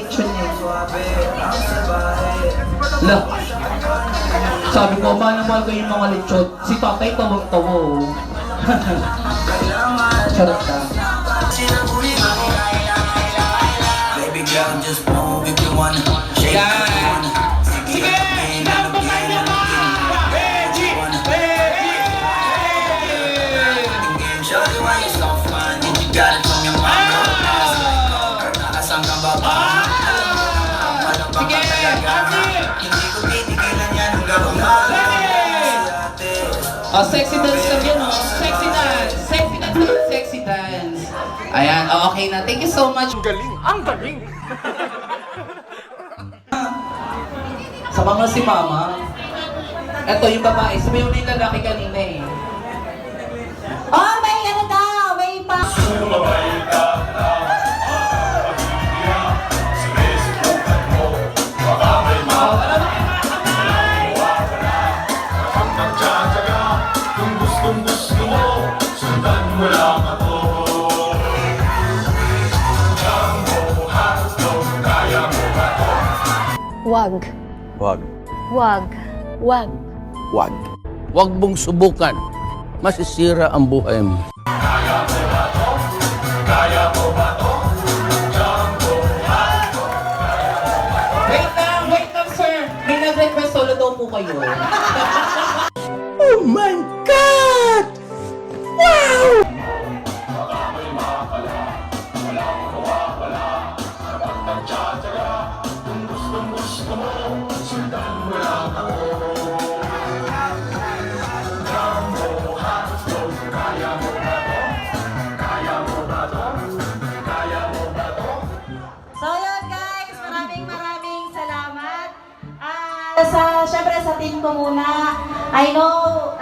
lechon eh. Lah, sabi ko, paano mahal ko yung mga lechon? Si tatay tawag-tawa oh. Charot ka. Baby girl, just move if you wanna. Shake if you wanna. Sige! Napakay na ba? Reggie! Reggie! Shorty, why you so fun? Did you got it from your mama? Nakasang ka ba ba? Walang bang kapalaga? Hindi ko titigilan yan hanggang umaga. Oh, sexy dance lang yun, oh. Sexy dance. Sexy dance. Sexy dance. Ayan, oh, okay na. Thank you so much. Ang galing! Ang galing! Sa mga si mama. Eto yung babae. Sumayaw na yung lalaki kanina eh. Oh, may ano daw, may pa... Wag. Wag. Wag. Wag. Wag. Huwag mong subukan. Masisira ang buhay mo. Wait lang sir. May nag-request solo daw po kayo. Oh my God! Wow! So yun guys, maraming salamat. Syempre sa team ko muna. I know,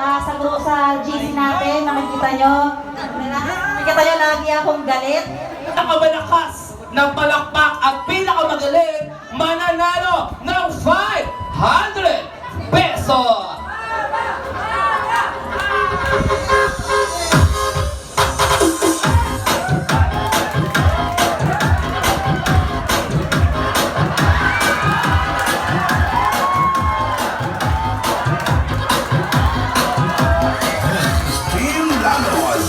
sa GC natin, nakikita nyo lagi akong galit. Pinakamalakas ng palakpak at pinakamagaling mananalo ng 500 pesos! Team Lanos.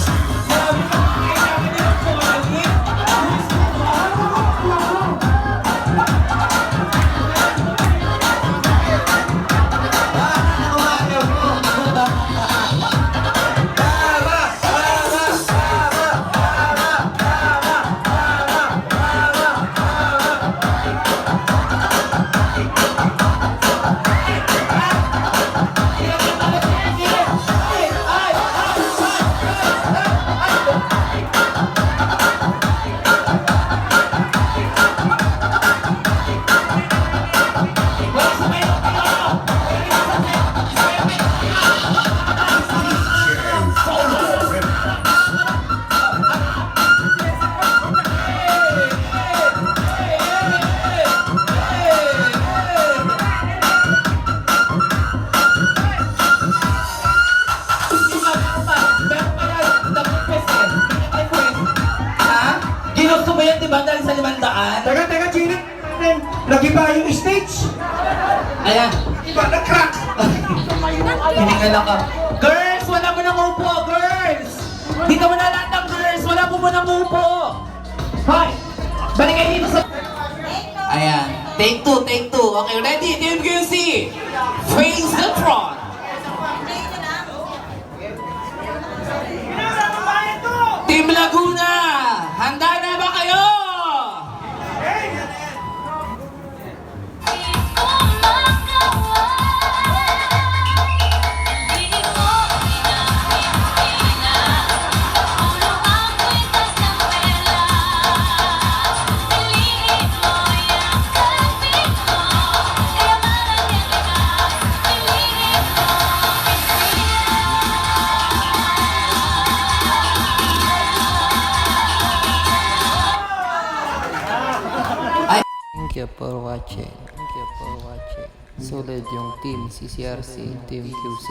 Ginusto mo yan, di ba? Dahil sa 500? Teka, Gina! Nag-iba yung stage! Ayan. Iba na crack! Hiningal ako. Girls, wala mo nang upo! Girls! Dito mo na lahat ng girls! Wala mo mo nang upo! Hoy! Balik kayo dito sa... Ayan. Take two, take two. Okay, ready? Team QC! Face the front! Team Laguna! Handa na ba kayo? Thank you for watching. Solid yung team CCRC, Team QC.